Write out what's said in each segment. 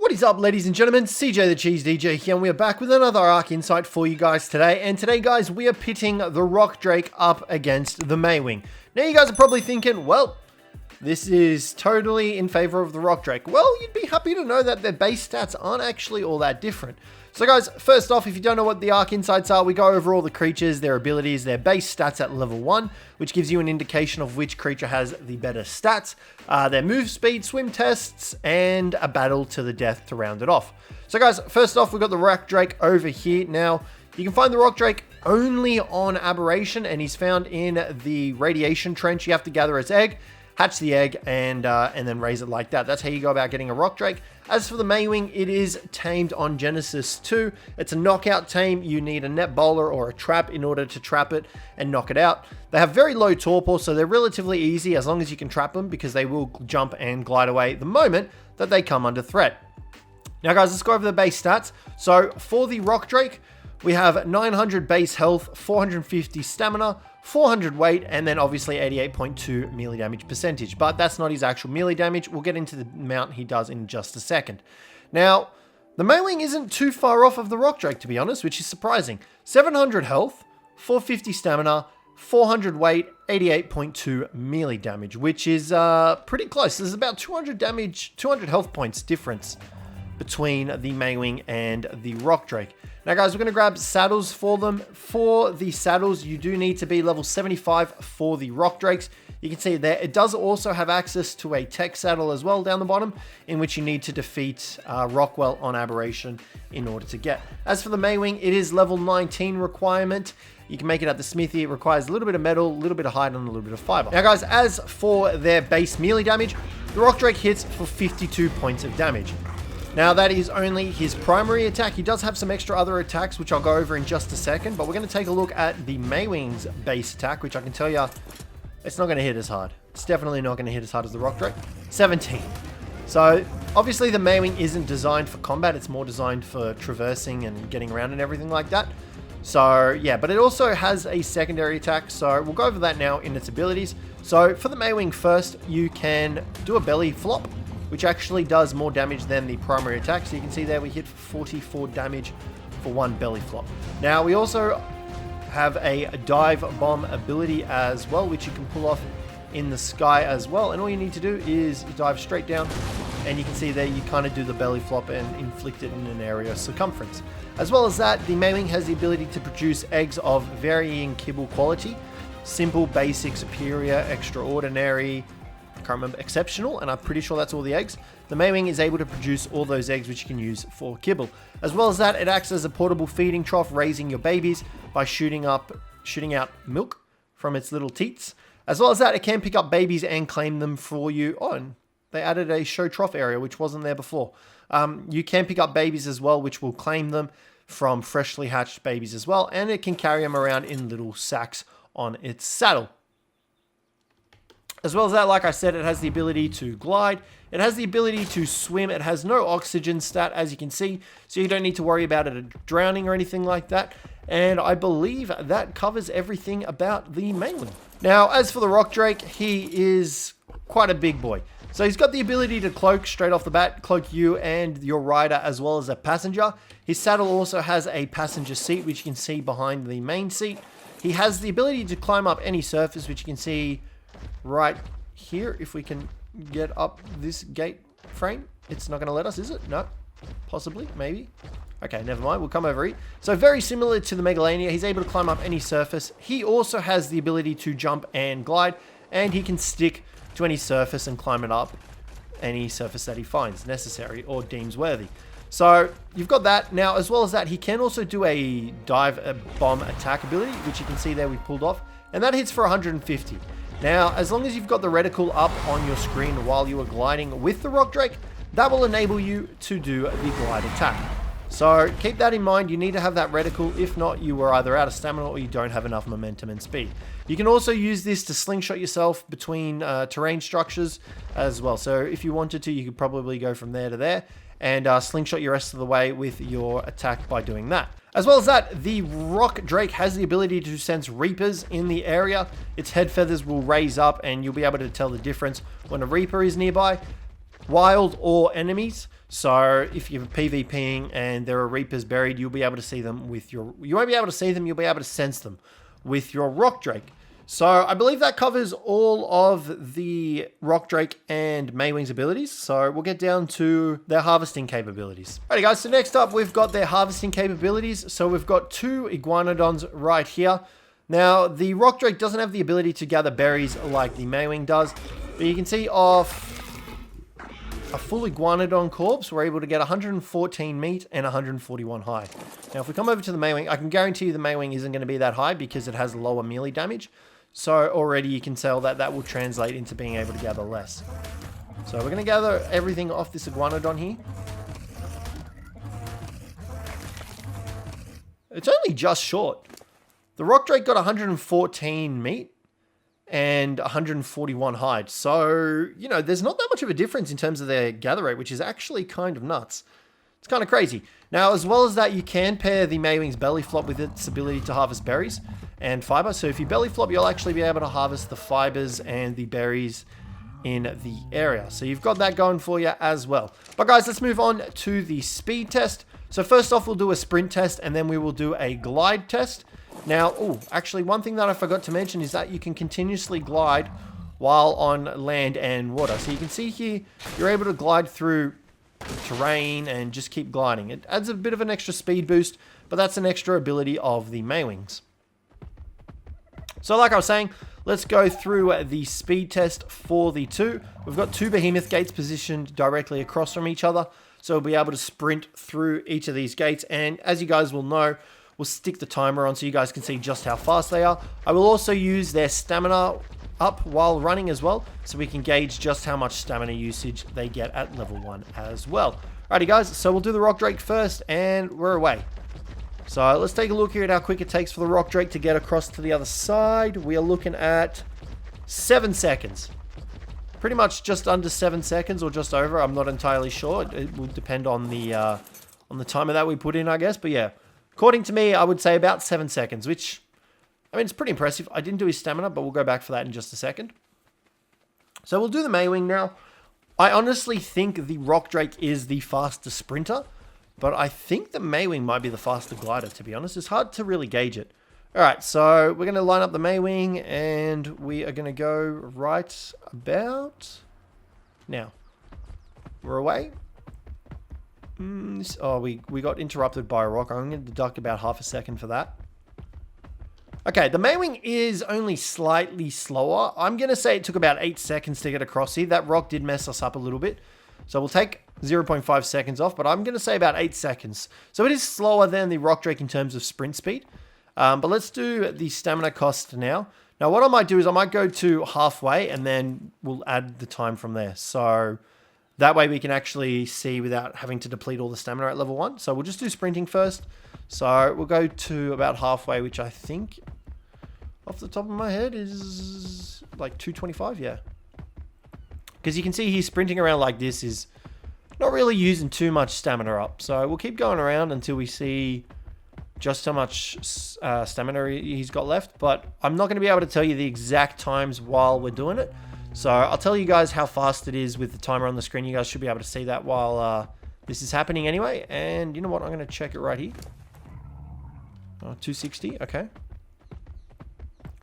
What is up, ladies and gentlemen? Cjthecheesedj here, and we are back with another Arc Insight for you guys today. And today, guys, we are pitting the ROCKDRAKE up against the MAEWING. Now, you guys are probably thinking, well, this is totally in favor of the ROCKDRAKE. Well, you'd be happy to know that their base stats aren't actually all that different. So guys, first off, if you don't know what the Arc Insights are, we go over all the creatures, their abilities, their base stats at level 1, which gives you an indication of which creature has the better stats, their move speed, swim tests, and a battle to the death to round it off. So guys, first off, we've got the ROCKDRAKE over here. Now, you can find the ROCKDRAKE only on Aberration, and he's found in the Radiation Trench. You have to gather its egg, hatch the egg, and then raise it like that. That's how you go about getting a ROCKDRAKE. As for the MAEWING, it is tamed on Genesis 2. It's a knockout tame. You need a net bowler or a trap in order to trap it and knock it out. They have very low torpor, so they're relatively easy as long as you can trap them, because they will jump and glide away the moment that they come under threat. Now guys, let's go over the base stats. So for the ROCKDRAKE, we have 900 base health, 450 stamina, 400 weight, and then obviously 88.2 melee damage percentage. But that's not his actual melee damage. We'll get into the amount he does in just a second. Now, the MAEWING isn't too far off of the ROCKDRAKE, to be honest, which is surprising. 700 health, 450 stamina, 400 weight, 88.2 melee damage, which is pretty close. There's about 200 health points difference between the MAEWING and the ROCKDRAKE. Now guys, we're going to grab saddles for them. For the saddles, you do need to be level 75 for the ROCKDRAKEs. You can see there, it does also have access to a tech saddle as well down the bottom, in which you need to defeat Rockwell on Aberration in order to get. As for the MAEWING, it is level 19 requirement. You can make it at the smithy. It requires a little bit of metal, a little bit of hide, and a little bit of fiber. Now guys, as for their base melee damage, the ROCKDRAKE hits for 52 points of damage. Now that is only his primary attack. He does have some extra other attacks, which I'll go over in just a second, but we're going to take a look at the MAEWING's base attack, which I can tell you, it's not going to hit as hard. It's definitely not going to hit as hard as the ROCKDRAKE. 17. So obviously the MAEWING isn't designed for combat. It's more designed for traversing and getting around and everything like that. So yeah, but it also has a secondary attack. So we'll go over that now in its abilities. So for the MAEWING first, you can do a belly flop, which actually does more damage than the primary attack. So you can see there we hit 44 damage for one belly flop. Now we also have a dive bomb ability as well, which you can pull off in the sky as well. And all you need to do is dive straight down, and you can see there you kind of do the belly flop and inflict it in an area of circumference. As well as that, the MAEWING has the ability to produce eggs of varying kibble quality: simple, basic, superior, extraordinary, I can't remember, exceptional, and I'm pretty sure that's all the eggs. The MAEWING is able to produce all those eggs, which you can use for kibble. As well as that, it acts as a portable feeding trough, raising your babies by shooting out milk from its little teats. As well as that, it can pick up babies and claim them for you. Oh, and they added a show trough area, which wasn't there before. You can pick up babies as well, which will claim them from freshly hatched babies as well, and it can carry them around in little sacks on its saddle. As well as that, like I said, it has the ability to glide. It has the ability to swim. It has no oxygen stat, as you can see, so you don't need to worry about it drowning or anything like that. And I believe that covers everything about the MAEWING. Now, as for the ROCKDRAKE, he is quite a big boy. So he's got the ability to cloak straight off the bat, cloak you and your rider as well as a passenger. His saddle also has a passenger seat, which you can see behind the main seat. He has the ability to climb up any surface, which you can see right here. If we can get up this gate frame, it's not going to let us, is it? No, possibly, maybe. Okay, never mind, we'll come over here. So very similar to the Megalania, he's able to climb up any surface. He also has the ability to jump and glide, and he can stick to any surface and climb it up any surface that he finds necessary or deems worthy. So you've got that. Now, as well as that, he can also do a dive bomb attack ability, which you can see there we pulled off, and that hits for 150. Now, as long as you've got the reticle up on your screen while you are gliding with the ROCKDRAKE, that will enable you to do the glide attack. So keep that in mind. You need to have that reticle. If not, you are either out of stamina or you don't have enough momentum and speed. You can also use this to slingshot yourself between terrain structures as well. So if you wanted to, you could probably go from there to there and slingshot your rest of the way with your attack by doing that. As well as that, the ROCKDRAKE has the ability to sense Reapers in the area. Its head feathers will raise up and you'll be able to tell the difference when a Reaper is nearby, wild or enemies. So if you're PvPing and there are Reapers buried, you'll be able to see them with your... You won't be able to see them, you'll be able to sense them with your ROCKDRAKE. So I believe that covers all of the ROCKDRAKE and MAEWING's abilities. So we'll get down to their harvesting capabilities. Alrighty guys, so next up we've got their harvesting capabilities. So we've got 2 Iguanodons right here. Now the ROCKDRAKE doesn't have the ability to gather berries like the MAEWING does. But you can see off a full Iguanodon corpse, we're able to get 114 meat and 141 hide. Now if we come over to the MAEWING, I can guarantee you the MAEWING isn't going to be that high because it has lower melee damage. So already you can tell that that will translate into being able to gather less. So we're going to gather everything off this Iguanodon here. It's only just short. The ROCKDRAKE got 114 meat and 141 hide. So, you know, there's not that much of a difference in terms of their gather rate, which is actually kind of nuts. It's kind of crazy. Now, as well as that, you can pair the MAEWING's belly flop with its ability to harvest berries and fiber. So if you belly flop, you'll actually be able to harvest the fibers and the berries in the area. So you've got that going for you as well. But guys, let's move on to the speed test. So first off, we'll do a sprint test and then we will do a glide test. Now, actually one thing that I forgot to mention is that you can continuously glide while on land and water. So you can see here, you're able to glide through terrain and just keep gliding. It adds a bit of an extra speed boost, but that's an extra ability of the MAEWINGs. So like I was saying, let's go through the speed test for the 2. We've got 2 behemoth gates positioned directly across from each other. So we'll be able to sprint through each of these gates. And as you guys will know, we'll stick the timer on so you guys can see just how fast they are. I will also use their stamina up while running as well, so we can gauge just how much stamina usage they get at level 1 as well. Alrighty guys, so we'll do the ROCKDRAKE first and we're away. So let's take a look here at how quick it takes for the ROCKDRAKE to get across to the other side. We are looking at 7 seconds. Pretty much just under 7 seconds or just over. I'm not entirely sure. It will depend on the timer that we put in, I guess. But yeah, according to me, I would say about 7 seconds, which, I mean, it's pretty impressive. I didn't do his stamina, but we'll go back for that in just a second. So we'll do the MAEWING now. I honestly think the ROCKDRAKE is the faster sprinter. But I think the MAEWING might be the faster glider, to be honest. It's hard to really gauge it. Alright, so we're going to line up the MAEWING and we are going to go right about now. We're away. We got interrupted by a rock. I'm going to deduct about half a second for that. Okay, the MAEWING is only slightly slower. I'm going to say it took about 8 seconds to get across here. That rock did mess us up a little bit. So we'll take 0.5 seconds off, but I'm going to say about 8 seconds. So it is slower than the ROCKDRAKE in terms of sprint speed. But let's do the stamina cost now. Now what I might do is I might go to halfway and then we'll add the time from there. So that way we can actually see without having to deplete all the stamina at level 1. So we'll just do sprinting first. So we'll go to about halfway, which I think off the top of my head is like 225, yeah. Because you can see he's sprinting around like this is not really using too much stamina up. So we'll keep going around until we see just how much stamina he's got left. But I'm not going to be able to tell you the exact times while we're doing it. So I'll tell you guys how fast it is with the timer on the screen. You guys should be able to see that while this is happening anyway. And you know what? I'm going to check it right here. 260. Okay.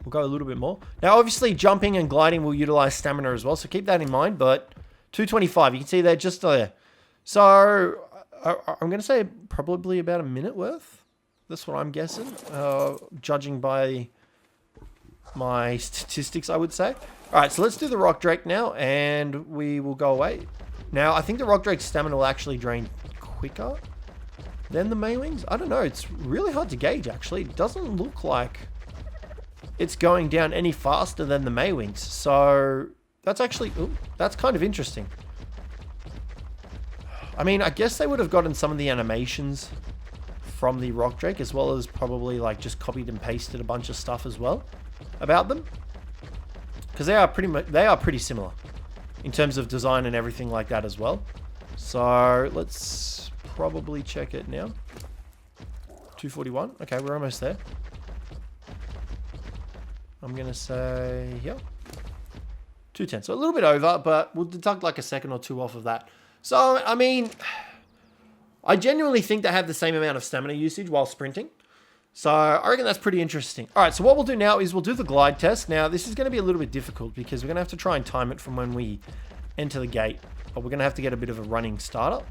We'll go a little bit more. Now, obviously, jumping and gliding will utilize stamina as well. So keep that in mind. But 225. You can see they're just there. So I'm going to say probably about a minute worth. That's what I'm guessing. Judging by my statistics, I would say. All right, so let's do the ROCKDRAKE now, and we will go away. Now, I think the ROCKDRAKE's stamina will actually drain quicker than the MAEWING's. I don't know. It's really hard to gauge, actually. It doesn't look like it's going down any faster than the MAEWING's. So that's actually, that's kind of interesting. I mean, I guess they would have gotten some of the animations from the ROCKDRAKE, as well as probably like just copied and pasted a bunch of stuff as well about them, because they are pretty similar in terms of design and everything like that as well. So let's probably check it now. 241. Okay, we're almost there. I'm gonna say, yeah, 210. So a little bit over, but we'll deduct like a second or two off of that. So, I mean, I genuinely think they have the same amount of stamina usage while sprinting. So I reckon that's pretty interesting. All right, so what we'll do now is we'll do the glide test. Now, this is going to be a little bit difficult because we're going to have to try and time it from when we enter the gate. But we're going to have to get a bit of a running startup.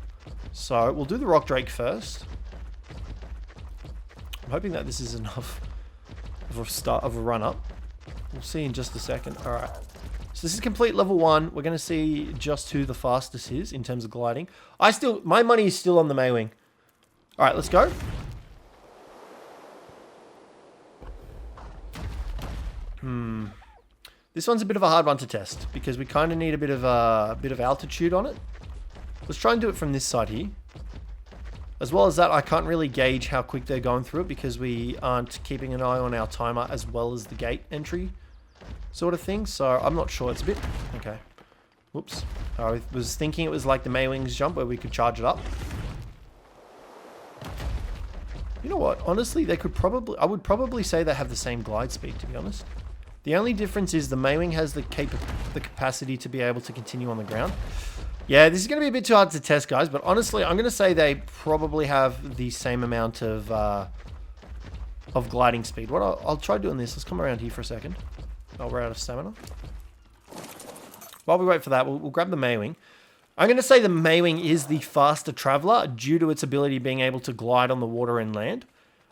So we'll do the Rock Drake first. I'm hoping that this is enough of a run up. We'll see in just a second. All right. So this is complete level 1. We're going to see just who the fastest is in terms of gliding. My money is still on the MAEWING. All right, let's go. This one's a bit of a hard one to test because we kind of need a bit of altitude on it. Let's try and do it from this side here. As well as that, I can't really gauge how quick they're going through it because we aren't keeping an eye on our timer as well as the gate entry sort of thing. So I'm not sure. It's a bit... Okay. Whoops. I was thinking it was like the MAEWING's jump where we could charge it up. You know what? Honestly, they could probably... I would probably say they have the same glide speed, to be honest. The only difference is the MAEWING has the capacity to be able to continue on the ground. Yeah, this is going to be a bit too hard to test, guys. But honestly, I'm going to say they probably have the same amount of gliding speed. I'll try doing this. Let's come around here for a second. Oh, we're out of stamina. While we wait for that, we'll grab the MAEWING. I'm going to say the MAEWING is the faster traveler due to its ability being able to glide on the water and land.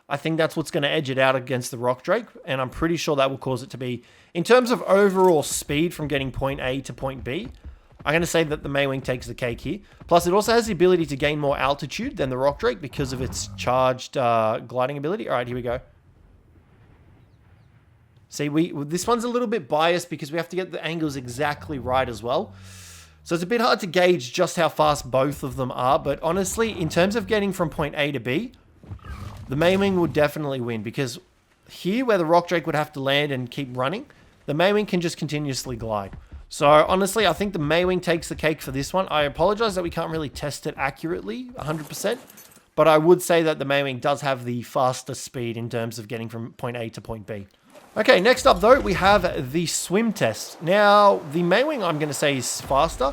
I think that's what's going to edge it out against the Rock Drake, and I'm pretty sure that will cause it to be... In terms of overall speed from getting point A to point B, I'm going to say that the MAEWING takes the cake here. Plus, it also has the ability to gain more altitude than the Rock Drake because of its charged gliding ability. All right, here we go. See, this one's a little bit biased because we have to get the angles exactly right as well. So it's a bit hard to gauge just how fast both of them are, but honestly, in terms of getting from point A to B, the MAEWING would definitely win because here where the Rock Drake would have to land and keep running, the MAEWING can just continuously glide. So honestly, I think the MAEWING takes the cake for this one. I apologize that we can't really test it accurately 100%, but I would say that the MAEWING does have the faster speed in terms of getting from point A to point B. Okay, next up though, we have the swim test. Now, the MAEWING I'm going to say is faster.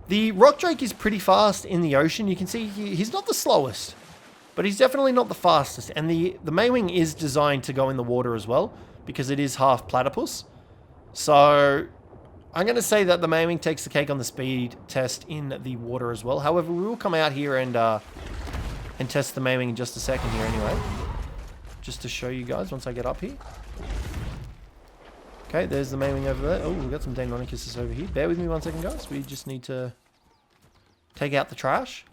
The Rock Drake is pretty fast in the ocean. You can see he's not the slowest, but he's definitely not the fastest. And the MAEWING is designed to go in the water as well because it is half platypus. So I'm going to say that the MAEWING takes the cake on the speed test in the water as well. However, we will come out here and test the MAEWING in just a second here anyway. Just to show you guys once I get up here. Okay, there's the MAEWING over there. Oh, we've got some Deinonychuses over here. Bear with me one second, guys. We just need to take out the trash.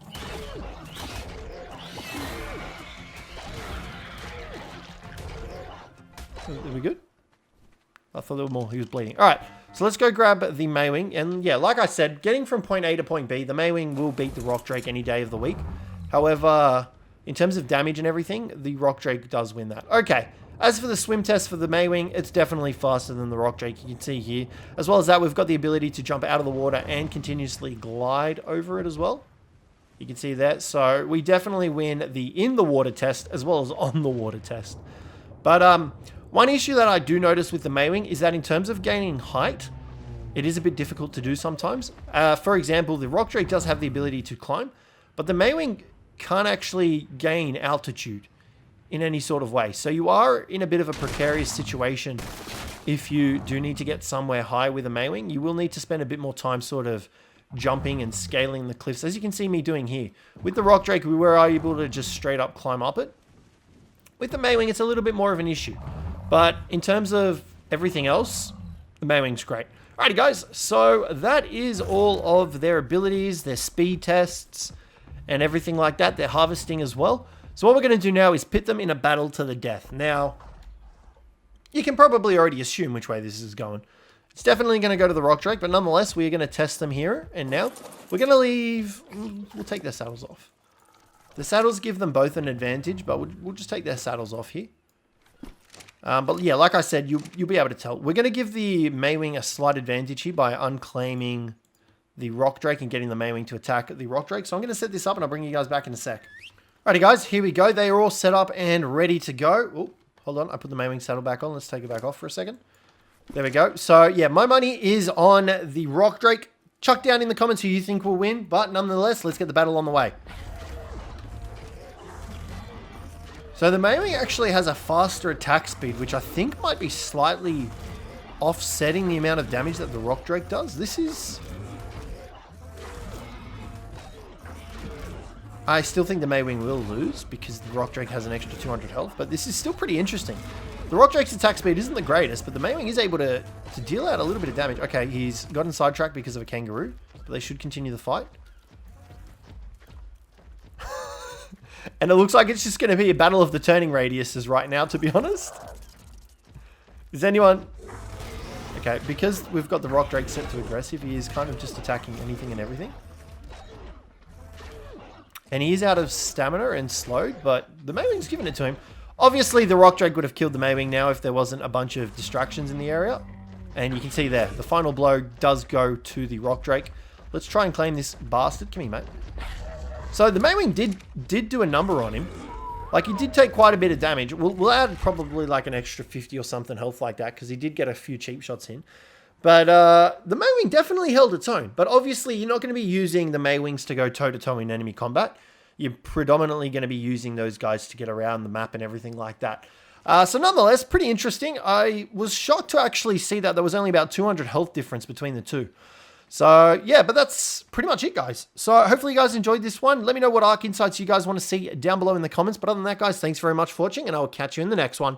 Are we good? I thought there were more. He was bleeding. All right, so let's go grab the MAEWING. And yeah, like I said, getting from point A to point B, the MAEWING will beat the Rock Drake any day of the week. However, in terms of damage and everything, the Rock Drake does win that. Okay. As for the swim test for the MAEWING, it's definitely faster than the Rock Drake, you can see here. As well as that, we've got the ability to jump out of the water and continuously glide over it as well. You can see that. So we definitely win the in the water test as well as on the water test. But one issue that I do notice with the MAEWING is that in terms of gaining height, it is a bit difficult to do sometimes. For example, the Rock Drake does have the ability to climb, but the MAEWING can't actually gain altitude in any sort of way. So you are in a bit of a precarious situation if you do need to get somewhere high with a MAEWING. You will need to spend a bit more time sort of jumping and scaling the cliffs, as you can see me doing here. With the Rock Drake, we were able to just straight up climb up it. With the MAEWING, it's a little bit more of an issue. But in terms of everything else, the MAEWING's great. Alrighty guys, so that is all of their abilities, their speed tests, and everything like that. Their harvesting as well. So what we're going to do now is pit them in a battle to the death. Now, you can probably already assume which way this is going. It's definitely going to go to the Rock Drake, but nonetheless, we're going to test them here and now. We're going to leave... We'll take their saddles off. The saddles give them both an advantage, but we'll just take their saddles off here. But yeah, like I said, you'll be able to tell. We're going to give the MAEWING a slight advantage here by unclaiming the Rock Drake and getting the MAEWING to attack the Rock Drake. So I'm going to set this up and I'll bring you guys back in a sec. Alrighty guys, here we go. They are all set up and ready to go. Oh, hold on. I put the MAEWING saddle back on. Let's take it back off for a second. There we go. So yeah, my money is on the Rock Drake Chuck down in the comments who you think will win, but nonetheless, let's get the battle on the way. So the MAEWING actually has a faster attack speed, which I think might be slightly offsetting the amount of damage that the ROCKDRAKE does. This is... I still think the MAEWING will lose because the ROCKDRAKE has an extra 200 health, but this is still pretty interesting. The ROCKDRAKE's attack speed isn't the greatest, but the MAEWING is able to deal out a little bit of damage. Okay, he's gotten sidetracked because of a kangaroo, but they should continue the fight. And it looks like it's just going to be a battle of the turning radiuses right now, to be honest. Is anyone... Okay, because we've got the ROCKDRAKE set to aggressive, he is kind of just attacking anything and everything. And he is out of stamina and slowed, but the MAEWING's given it to him. Obviously, the ROCKDRAKE would have killed the MAEWING now if there wasn't a bunch of distractions in the area. And you can see there, the final blow does go to the ROCKDRAKE. Let's try and claim this bastard. Come here, mate. So the MAEWING did do a number on him. Like, he did take quite a bit of damage. We'll add probably like an extra 50 or something health like that, because he did get a few cheap shots in. But the MAEWING definitely held its own. But obviously, you're not going to be using the MAEWINGs to go toe-to-toe in enemy combat. You're predominantly going to be using those guys to get around the map and everything like that. So nonetheless, pretty interesting. I was shocked to actually see that there was only about 200 health difference between the two. So yeah, but that's pretty much it, guys. So hopefully you guys enjoyed this one. Let me know what arc insights you guys want to see down below in the comments. But other than that, guys, thanks very much for watching, and I will catch you in the next one.